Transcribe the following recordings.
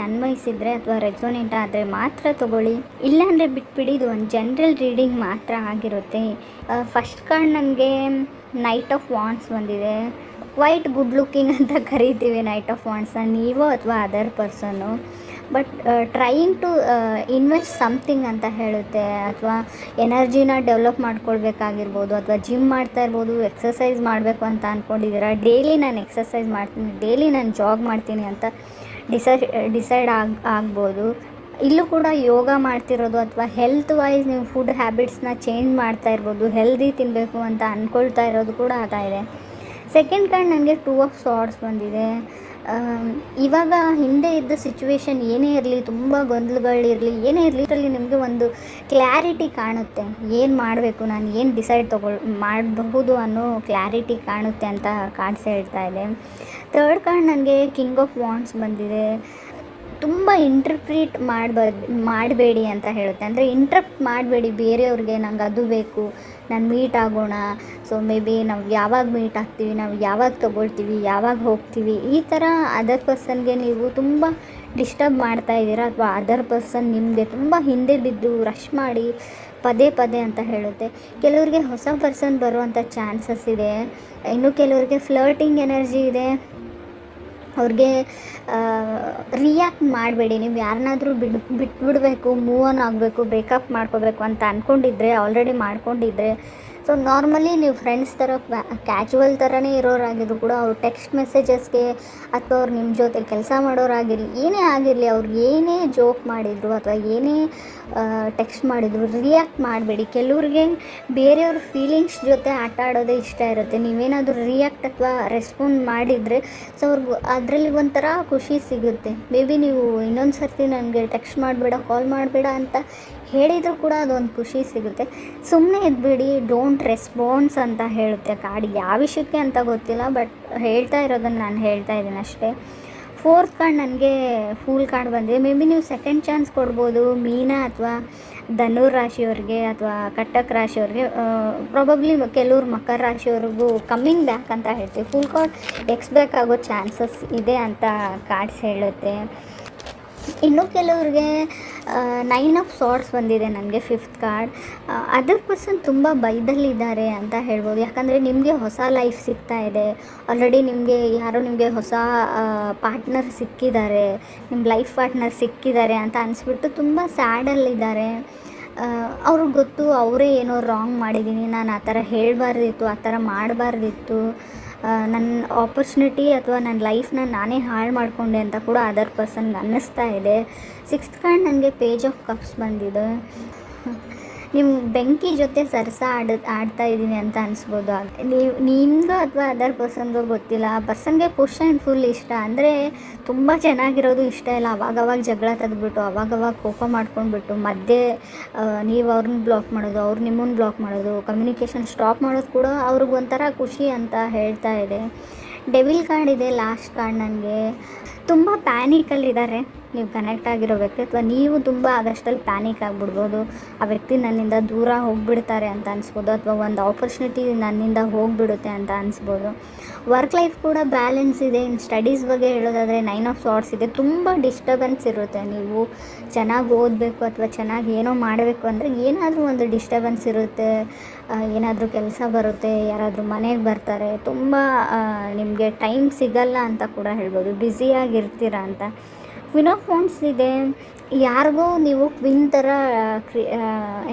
ಅನ್ವಯಿಸಿದರೆ ಅಥವಾ ರೆಸೋನೇಟ್ ಆದರೆ ಮಾತ್ರ ತೊಗೊಳ್ಳಿ, ಇಲ್ಲಾಂದರೆ ಬಿಟ್ಬಿಡಿ. ಇದು ಒಂದು ಜನರಲ್ ರೀಡಿಂಗ್ ಮಾತ್ರ ಆಗಿರುತ್ತೆ. ಫಸ್ಟ್ ಕಾರ್ಡ್ ನನಗೆ ನೈಟ್ ಆಫ್ ವಾಂಡ್ಸ್ ಬಂದಿದೆ. ಕ್ವೈಟ್ ಗುಡ್ ಲುಕ್ಕಿಂಗ್ ಅಂತ ಕರಿತೀವಿ ನೈಟ್ ಆಫ್ ವಾಂಡ್ಸ್ನ, ನೀವು ಅಥವಾ ಅದರ್ ಪರ್ಸನ್ನು. But trying to invest something ಅಂತ ಹೇಳುತ್ತೆ. ಅಥವಾ ಎನರ್ಜಿನ ಡೆವಲಪ್ ಮಾಡ್ಕೊಳ್ಬೇಕಾಗಿರ್ಬೋದು, ಅಥವಾ ಜಿಮ್ ಮಾಡ್ತಾ ಇರ್ಬೋದು, ಎಕ್ಸಸೈಸ್ ಮಾಡಬೇಕು ಅಂತ ಅಂದ್ಕೊಂಡಿದ್ದೀರಾ. ಡೈಲಿ ನಾನು ಎಕ್ಸಸೈಸ್ ಮಾಡ್ತೀನಿ, ಡೈಲಿ ನಾನು ಜಾಗ್ ಮಾಡ್ತೀನಿ ಅಂತ ಡಿಸೈಡ್ ಆಗ್ಬೋದು. ಇಲ್ಲೂ ಕೂಡ ಯೋಗ ಮಾಡ್ತಿರೋದು ಅಥವಾ ಹೆಲ್ತ್ ವೈಸ್ ನೀವು ಫುಡ್ ಹ್ಯಾಬಿಟ್ಸ್ನ ಚೇಂಜ್ ಮಾಡ್ತಾ ಇರ್ಬೋದು, ಹೆಲ್ದಿ ತಿನ್ನಬೇಕು ಅಂತ ಅಂದ್ಕೊಳ್ತಾ ಇರೋದು ಕೂಡ ಆಗ್ತಾಯಿದೆ. ಸೆಕೆಂಡ್ ಕಾರ್ಡ್ ನನಗೆ 2 ಆಫ್ ಸಾರ್ಡ್ಸ್ ಬಂದಿದೆ. ಇವಾಗ ಹಿಂದೆ ಇದ್ದ ಸಿಚುವೇಶನ್ ಏನೇ ಇರಲಿ, ತುಂಬ ಗೊಂದಲಗಳಿರಲಿ, ಏನೇ ಇರಲಿ, ಇದರಲ್ಲಿ ನಿಮಗೆ ಒಂದು ಕ್ಲಾರಿಟಿ ಕಾಣುತ್ತೆ. ಏನು ಮಾಡಬೇಕು, ನಾನು ಏನು ಡಿಸೈಡ್ ಮಾಡಬಹುದು ಅನ್ನೋ ಕ್ಲಾರಿಟಿ ಕಾಣುತ್ತೆ ಅಂತ ಕಾರ್ಡ್ಸ್ ಹೇಳ್ತಾ ಇದೆ. ಥರ್ಡ್ ಕಾರ್ಡ್ ನನಗೆ ಕಿಂಗ್ ಆಫ್ ವಾಂಡ್ಸ್ ಬಂದಿದೆ. ತುಂಬ ಇಂಟರ್ಪ್ರೀಟ್ ಮಾಡಬೇಡಿ ಅಂತ ಹೇಳುತ್ತೆ. ಅಂದರೆ ಇಂಟ್ರಪ್ಟ್ ಮಾಡಬೇಡಿ ಬೇರೆಯವ್ರಿಗೆ, ನಂಗೆ ಅದು ಬೇಕು, ನಾನು ಮೀಟ್ ಆಗೋಣ, ಸೊ ಮೇ ಬಿ ನಾವು ಯಾವಾಗ ಮೀಟ್ ಆಗ್ತೀವಿ, ನಾವು ಯಾವಾಗ ತೊಗೊಳ್ತೀವಿ, ಯಾವಾಗ ಹೋಗ್ತೀವಿ, ಈ ಥರ ಅದರ್ ಪರ್ಸನ್ಗೆ ನೀವು ತುಂಬ ಡಿಸ್ಟರ್ಬ್ ಮಾಡ್ತಾ ಇದ್ದೀರಾ. ಅಥವಾ ಅದರ್ ಪರ್ಸನ್ ನಿಮಗೆ ತುಂಬ ಹಿಂದೆ ಬಿದ್ದು ರಶ್ ಮಾಡಿ ಪದೇ ಪದೇ ಅಂತ ಹೇಳುತ್ತೆ. ಕೆಲವ್ರಿಗೆ ಹೊಸ ಪರ್ಸನ್ ಬರುವಂಥ ಚಾನ್ಸಸ್ ಇದೆ. ಇನ್ನು ಕೆಲವ್ರಿಗೆ ಫ್ಲರ್ಟಿಂಗ್ ಎನರ್ಜಿ ಇದೆ. ಅವ್ರಿಗೆ ರಿಯಾಕ್ಟ್ ಮಾಡಬೇಡಿ. ನೀವು ಯಾರನ್ನಾದರೂ ಬಿಟ್ಬಿಡಬೇಕು, ಮೂವ್ ಆನ್ ಆಗಬೇಕು, ಬ್ರೇಕಪ್ ಮಾಡ್ಕೋಬೇಕು ಅಂತ ಅಂದ್ಕೊಂಡಿದ್ರೆ, ಆಲ್ರೆಡಿ ಮಾಡ್ಕೊಂಡಿದ್ರೆ, ಸೊ ನಾರ್ಮಲಿ ನೀವು ಫ್ರೆಂಡ್ಸ್ ಥರ ಕ್ಯಾಜುವಲ್ ಥರನೇ ಇರೋರಾಗಿದ್ರು ಕೂಡ ಅವ್ರು ಟೆಕ್ಸ್ಟ್ ಮೆಸೇಜಸ್ಗೆ ಅಥವಾ ಅವ್ರು ನಿಮ್ಮ ಜೊತೆ ಕೆಲಸ ಮಾಡೋರಾಗಿರಲಿ, ಏನೇ ಆಗಿರಲಿ, ಅವ್ರು ಏನೇ ಜೋಕ್ ಮಾಡಿದರು ಅಥವಾ ಏನೇ ಟೆಕ್ಸ್ಟ್ ಮಾಡಿದರು, ರಿಯಾಕ್ಟ್ ಮಾಡಬೇಡಿ. ಕೆಲವ್ರಿಗೆ ಬೇರೆಯವ್ರ ಫೀಲಿಂಗ್ಸ್ ಜೊತೆ ಆಟ ಆಡೋದೇ ಇಷ್ಟ ಇರುತ್ತೆ. ನೀವೇನಾದರೂ ರಿಯಾಕ್ಟ್ ಅಥವಾ ರೆಸ್ಪಾಂಡ್ ಮಾಡಿದರೆ ಸೊ ಅವ್ರಿಗೆ ಅದರಲ್ಲಿ ಒಂಥರ ಖುಷಿ ಸಿಗುತ್ತೆ. ಮೇ ಬಿ ನೀವು ಇನ್ನೊಂದು ಸರ್ತಿ ನನಗೆ ಟೆಕ್ಸ್ಟ್ ಮಾಡಬೇಡ, ಕಾಲ್ ಮಾಡಬೇಡ ಅಂತ ಹೇಳಿದರೂ ಕೂಡ ಅದೊಂದು ಖುಷಿ ಸಿಗುತ್ತೆ. ಸುಮ್ಮನೆ ಇದ್ಬಿಡಿ, ಡೋಂಟ್ ರೆಸ್ಪಾನ್ಸ್ ಅಂತ ಹೇಳುತ್ತೆ ಕಾರ್ಡ್. ಯಾವ ವಿಷಯಕ್ಕೆ ಅಂತ ಗೊತ್ತಿಲ್ಲ, ಬಟ್ ಹೇಳ್ತಾ ಇರೋದನ್ನು ನಾನು ಹೇಳ್ತಾ ಇದ್ದೀನಿ ಅಷ್ಟೇ. ಫೋರ್ತ್ ಕಾರ್ಡ್ ನನಗೆ ಫೂಲ್ ಕಾರ್ಡ್ ಬಂದಿದೆ. ಮೇ ಬಿ ನೀವು ಸೆಕೆಂಡ್ ಚಾನ್ಸ್ ಕೊಡ್ಬೋದು ಮೀನ ಅಥವಾ ಧನುರ್ ರಾಶಿಯವ್ರಿಗೆ ಅಥವಾ ಕಟಕ್ ರಾಶಿಯವ್ರಿಗೆ. ಪ್ರಾಬಬ್ಲಿ ಕೆಲವ್ರು ಮಕರ ರಾಶಿಯವ್ರಿಗೂ ಕಮ್ಮಿಂಗ್ ಬ್ಯಾಕ್ ಅಂತ ಹೇಳ್ತೀವಿ. ಫುಲ್ ಕಾರ್ಡ್ ಎಕ್ಸ್ಪೆಕ್ಟ್ ಆಗೋ ಚಾನ್ಸಸ್ ಇದೆ ಅಂತ ಕಾರ್ಡ್ಸ್ ಹೇಳುತ್ತೆ. ಇನ್ನು ಕೆಲವ್ರಿಗೆ 9 ಆಫ್ ಸಾರ್ಡ್ಸ್ ಬಂದಿದೆ ನನಗೆ ಫಿಫ್ತ್ ಕಾರ್ಡ್. ಅದರ್ ಪರ್ಸನ್ ತುಂಬ ಭಯದಲ್ಲಿದ್ದಾರೆ ಅಂತ ಹೇಳ್ಬೋದು. ಯಾಕಂದರೆ ನಿಮಗೆ ಹೊಸ ಲೈಫ್ ಸಿಗ್ತಾ ಇದೆ. ಆಲ್ರೆಡಿ ನಿಮಗೆ ಹೊಸ ಪಾರ್ಟ್ನರ್ ಸಿಕ್ಕಿದ್ದಾರೆ, ನಿಮ್ಮ ಲೈಫ್ ಪಾರ್ಟ್ನರ್ ಸಿಕ್ಕಿದ್ದಾರೆ ಅಂತ ಅನಿಸ್ಬಿಟ್ಟು ತುಂಬ ಸ್ಯಾಡಲ್ಲಿದ್ದಾರೆ. ಅವ್ರಿಗೆ ಗೊತ್ತು ಅವರೇ ಏನೋ ರಾಂಗ್ ಮಾಡಿದ್ದೀನಿ, ನಾನು ಆ ಥರ ಹೇಳಬಾರ್ದಿತ್ತು, ಆ ಥರ ಮಾಡಬಾರ್ದಿತ್ತು, ನನ್ನ ಆಪರ್ಚುನಿಟಿ ಅಥವಾ ನನ್ನ ಲೈಫ್ನ ನಾನೇ ಹಾಳು ಮಾಡಿಕೊಂಡೆ ಅಂತ ಕೂಡ ಅದರ್ ಪರ್ಸನ್ಗೆ ಅನ್ನಿಸ್ತಾ ಇದೆ. ಸಿಕ್ಸ್ತ್ ಕಾರ್ಡ್ ನನಗೆ ಪೇಜ್ ಆಫ್ ಕಪ್ಸ್ ಬಂದಿದೆ. ನಿಮ್ಮ ಬೆಂಕಿ ಜೊತೆ ಆಡ್ತಾ ಇದ್ದೀನಿ ಅಂತ ಅನಿಸ್ಬೋದು. ನಿಮಗೂ ಅಥವಾ ಅದರ್ ಪರ್ಸನ್ಗೂ ಗೊತ್ತಿಲ್ಲ. ಆ ಪರ್ಸನ್ಗೆ ಪುಷ್ ಆ್ಯಂಡ್ ಫುಲ್ ಇಷ್ಟ. ಅಂದರೆ ತುಂಬ ಚೆನ್ನಾಗಿರೋದು ಇಷ್ಟ ಇಲ್ಲ. ಅವಾಗವಾಗ ಜಗಳ ತೆಗೆದ್ಬಿಟ್ಟು, ಅವಾಗವಾಗ ಕೋಪ ಮಾಡ್ಕೊಂಡ್ಬಿಟ್ಟು ಮಧ್ಯೆ ನೀವು ಅವ್ರನ್ನ ಬ್ಲಾಕ್ ಮಾಡೋದು, ಅವ್ರು ನಿಮ್ಮನ್ನು ಬ್ಲಾಕ್ ಮಾಡೋದು, ಕಮ್ಯುನಿಕೇಷನ್ ಸ್ಟಾಪ್ ಮಾಡೋದು ಕೂಡ ಅವ್ರಿಗೊಂಥರ ಖುಷಿ ಅಂತ ಹೇಳ್ತಾ ಇದೆ. ಡೆವಿಲ್ ಕಾರ್ಡ್ ಇದೆ ಲಾಸ್ಟ್ ಕಾರ್ಡ್ ನನಗೆ. ತುಂಬ ಪ್ಯಾನಿಕಲ್ಲಿದ್ದಾರೆ ನೀವು ಕನೆಕ್ಟ್ ಆಗಿರೋ ವ್ಯಕ್ತಿ, ಅಥವಾ ನೀವು ತುಂಬ ಆಗಷ್ಟಲ್ಲಿ ಪ್ಯಾನಿಕ್ ಆಗಿಬಿಡ್ಬೋದು. ಆ ವ್ಯಕ್ತಿ ನನ್ನಿಂದ ದೂರ ಹೋಗಿಬಿಡ್ತಾರೆ ಅಂತ ಅನಿಸ್ಬೋದು, ಅಥವಾ ಒಂದು ಆಪರ್ಚುನಿಟಿ ನನ್ನಿಂದ ಹೋಗಿಬಿಡುತ್ತೆ ಅಂತ ಅನಿಸ್ಬೋದು. ವರ್ಕ್ ಲೈಫ್ ಕೂಡ ಬ್ಯಾಲೆನ್ಸ್ ಇದೆ. ಇನ್ನು ಸ್ಟಡೀಸ್ ಬಗ್ಗೆ ಹೇಳೋದಾದರೆ 9 ಆಫ್ ಸಾರ್ಡ್ಸ್ ಇದೆ. ತುಂಬ ಡಿಸ್ಟರ್ಬೆನ್ಸ್ ಇರುತ್ತೆ. ನೀವು ಚೆನ್ನಾಗಿ ಓದಬೇಕು ಅಥವಾ ಚೆನ್ನಾಗಿ ಏನೋ ಮಾಡಬೇಕು ಅಂದರೆ ಏನಾದರೂ ಒಂದು ಡಿಸ್ಟರ್ಬೆನ್ಸ್ ಇರುತ್ತೆ. ಏನಾದರೂ ಕೆಲಸ ಬರುತ್ತೆ, ಯಾರಾದರೂ ಮನೆಗೆ ಬರ್ತಾರೆ, ತುಂಬ ನಿಮಗೆ ಟೈಮ್ ಸಿಗಲ್ಲ ಅಂತ ಕೂಡ ಹೇಳ್ಬೋದು, ಬ್ಯುಸಿಯಾಗಿರ್ತೀರ ಅಂತ. ಕ್ವೀನ್ ಆಫ್ ವಾಂಡ್ಸ್ ಇದೆ. ಯಾರಿಗೋ ನೀವು ಕ್ವೀನ್ ಥರ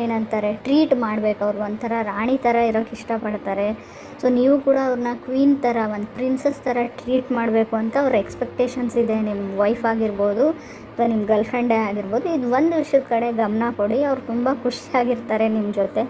ಏನಂತಾರೆ ಟ್ರೀಟ್ ಮಾಡಬೇಕು, ಅವ್ರಿಗೆ ಒಂಥರ ರಾಣಿ ಥರ ಇರೋಕ್ಕೆ ಇಷ್ಟಪಡ್ತಾರೆ. ಸೊ ನೀವು ಕೂಡ ಅವ್ರನ್ನ ಕ್ವೀನ್ ಥರ, ಒಂದು ಪ್ರಿನ್ಸಸ್ ಥರ ಟ್ರೀಟ್ ಮಾಡಬೇಕು ಅಂತ ಅವ್ರ ಎಕ್ಸ್ಪೆಕ್ಟೇಷನ್ಸ್ ಇದೆ. ನಿಮ್ಮ ವೈಫ್ ಆಗಿರ್ಬೋದು ಅಥವಾ ನಿಮ್ಮ ಗರ್ಲ್ ಫ್ರೆಂಡೇ ಆಗಿರ್ಬೋದು. ಇದು ಒಂದು ವಿಷಯದ ಕಡೆ ಗಮನ ಕೊಡಿ. ಅವ್ರು ತುಂಬ ಖುಷಿಯಾಗಿರ್ತಾರೆ ನಿಮ್ಮ ಜೊತೆ.